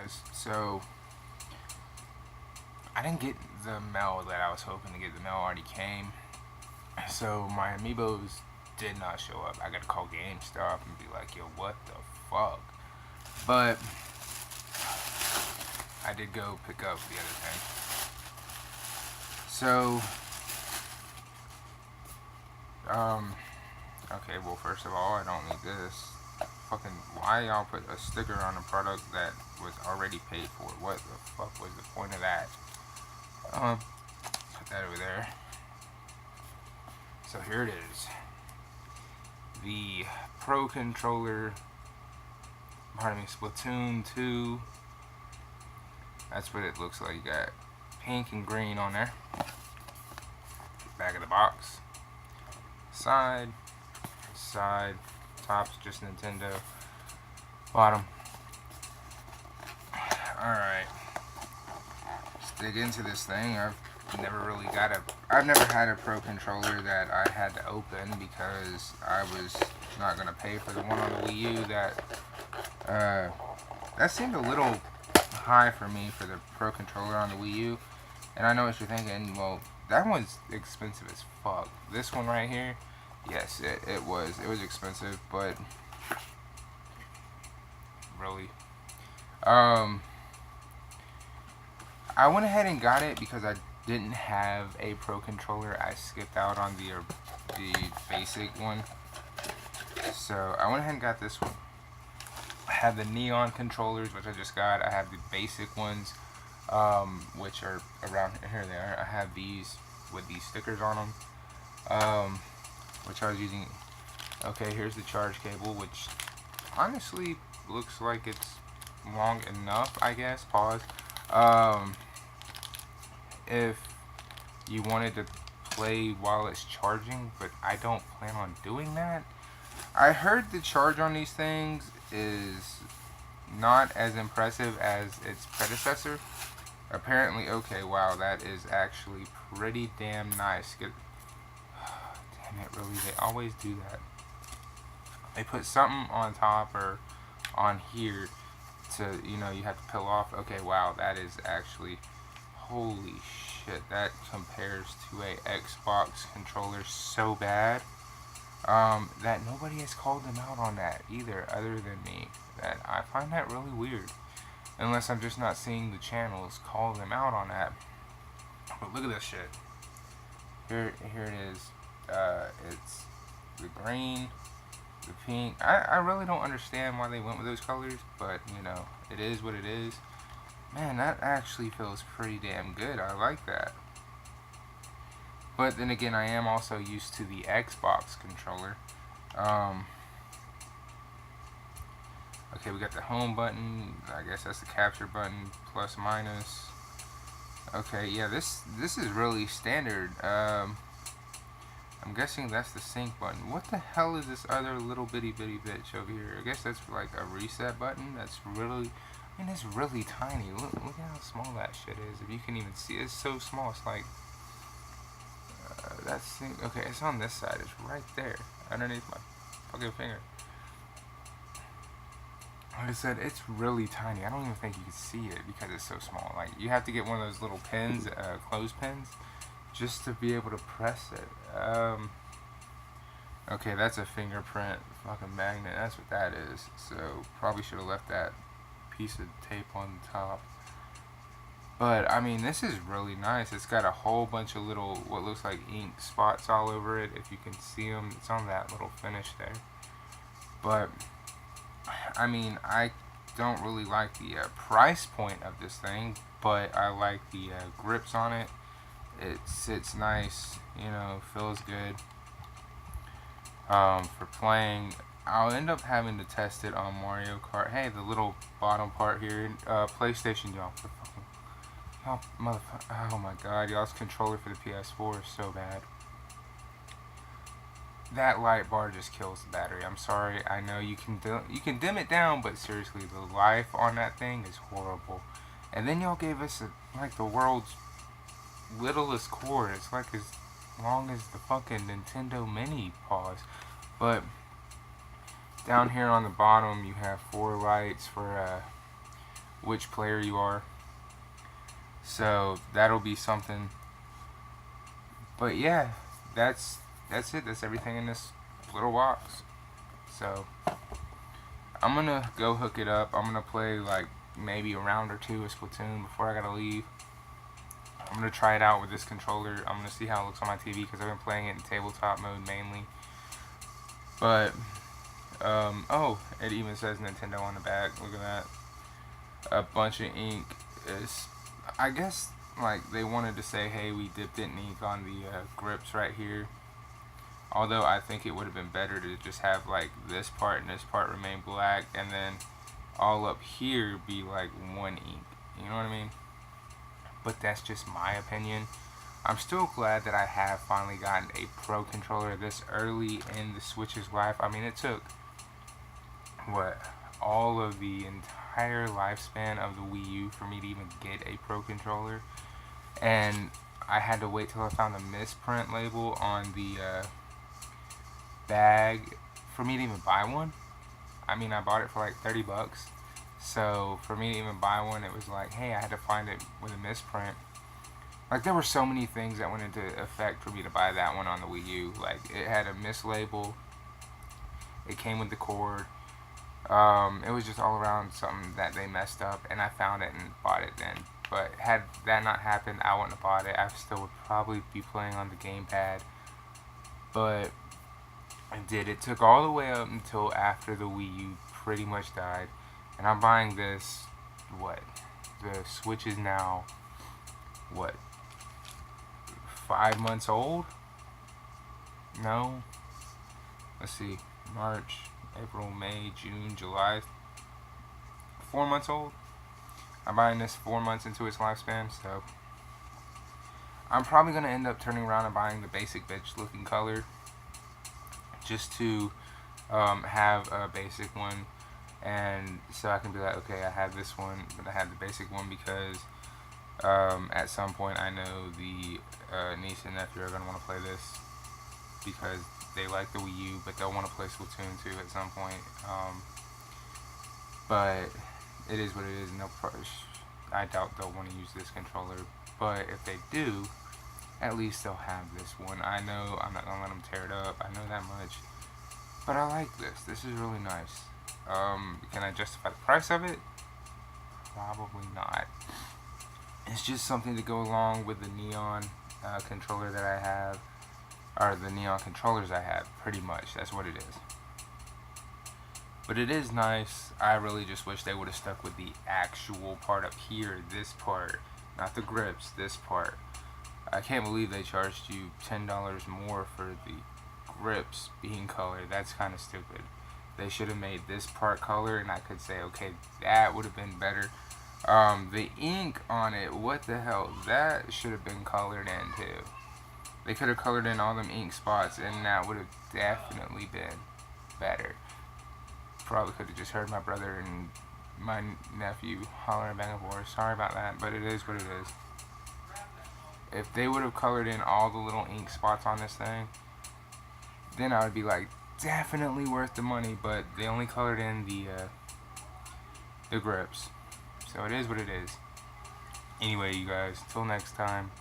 Guys, so I didn't get the mail that I was hoping to get. The mail already came, so my amiibos did not show up. I gotta call GameStop and be like, "Yo, what the fuck?" But I did go pick up the other thing. So, okay. Well, first of all, I don't need this. Fucking, why y'all put a sticker on a product that was already paid for? What the fuck was the point of that? Put that over there. So here it is. The Pro Controller, Splatoon 2. That's what it looks like. You got pink and green on there. Back of the box. Side. Top's just Nintendo. Bottom. Alright. Let's dig into this thing. I've never had a Pro Controller that I had to open because I was not going to pay for the one on the Wii U that seemed a little high for me for the Pro Controller on the Wii U. And I know what you're thinking, well, that one's expensive as fuck. This one right here, yes, it was expensive, but really, I went ahead and got it because I didn't have a Pro Controller. I skipped out on the basic one, so I went ahead and got this one. I have the neon controllers, which I just got. I have the basic ones, which are around here. They are. I have these with these stickers on them, which I was using. Okay, here's the charge cable, which honestly looks like it's long enough, I guess. Pause. If you wanted to play while it's charging, but I don't plan on doing that. I heard the charge on these things is not as impressive as its predecessor. Apparently, okay, wow, that is actually pretty damn nice. Damn it, really, they always do that. They put something on top or on here to, you have to peel off. Okay, wow, that is actually, holy shit, that compares to a Xbox controller so bad. That nobody has called them out on that either, other than me. That I find that really weird, unless I'm just not seeing the channels call them out on that. But look at this shit. Here it is. It's the green, the pink. I really don't understand why they went with those colors, but it is what it is. Man, that actually feels pretty damn good. I like that. But then again, I am also used to the Xbox controller. Okay, we got the home button. I guess that's the capture button, plus minus. Okay, yeah, this is really standard. I'm guessing that's the sync button. What the hell is this other little bitty bitch over here? I guess that's like a reset button. That's really, it's really tiny. Look at how small that shit is. If you can even see, it's so small. It's like that's okay. It's on this side. It's right there, underneath my fucking finger. Like I said, it's really tiny. I don't even think you can see it because it's so small. Like, you have to get one of those little pins, clothes pins, just to be able to press it. Okay, that's a fingerprint fucking magnet. That's what that is. So probably should have left that piece of tape on the top. But I mean, this is really nice. It's got a whole bunch of little, what looks like ink spots all over it. If you can see them, it's on that little finish there. But I mean, I don't really like the price point of this thing, but I like the grips on it. It sits nice, feels good. For playing, I'll end up having to test it on Mario Kart. Hey, the little bottom part here, PlayStation, y'all. Oh, motherfucker. Oh my god, y'all's controller for the PS4 is so bad. That light bar just kills the battery. I'm sorry. I know you can dim it down, but seriously, the life on that thing is horrible. And then y'all gave us like the world's littlest cord. It's like as long as the fucking Nintendo Mini. Pause. But down here on the bottom, you have 4 lights for which player you are. So that'll be something. But yeah, that's it. That's everything in this little box. So I'm gonna go hook it up. I'm gonna play like maybe a round or two of Splatoon before I gotta leave. I'm gonna try it out with this controller. I'm gonna see how it looks on my TV because I've been playing it in tabletop mode mainly. But oh, it even says Nintendo on the back. Look at that. A bunch of ink. Is, I guess, like they wanted to say, hey, we dipped it in ink on the grips right here. Although I think it would have been better to just have like this part and this part remain black, and then all up here be like one ink. You know what I mean? But that's just my opinion. I'm still glad that I have finally gotten a Pro controller this early in the Switch's life. I mean, it took what, all of the entire lifespan of the Wii U for me to even get a Pro controller, and I had to wait till I found a misprint label on the bag for me to even buy one. I mean, I bought it for like 30 bucks. So for me to even buy one, it was like, hey, I had to find it with a misprint. Like, there were so many things that went into effect for me to buy that one on the Wii U. Like, it had a mislabel. It came with the cord. It was just all around something that they messed up, and I found it and bought it then. But had that not happened, I wouldn't have bought it. I still would probably be playing on the gamepad. But I did. It took all the way up until after the Wii U pretty much died. And I'm buying this, what? The Switch is now, what? 5 months old? No? Let's see. March, April, May, June, July. 4 months old? I'm buying this 4 months into its lifespan, so I'm probably going to end up turning around and buying the basic bitch looking color just to have a basic one, and so I can be like, okay, I have this one, but I have the basic one because at some point I know the niece and nephew are going to want to play this because they like the Wii U, but they'll want to play Splatoon too at some point. But it is what it is, and I doubt they'll want to use this controller, but if they do, at least they'll have this one. I know I'm not going to let them tear it up, I know that much, but I like this. This is really nice. Can I justify the price of it? Probably not. It's just something to go along with the neon controller that I have, or the neon controllers I have, pretty much. That's what it is. But it is nice. I really just wish they would have stuck with the actual part up here, this part, not the grips, this part. I can't believe they charged you $10 more for the grips being colored. That's kind of stupid. They should have made this part color, and I could say, okay, that would have been better. The ink on it, what the hell? That should have been colored in too. They could have colored in all them ink spots, and that would have definitely been better. Probably could have just heard my brother and my nephew hollering back and forth. Sorry about that, but it is what it is. If they would have colored in all the little ink spots on this thing, then I would be like, definitely worth the money. But they only colored in the grips, so it is what it is. Anyway, you guys, till next time.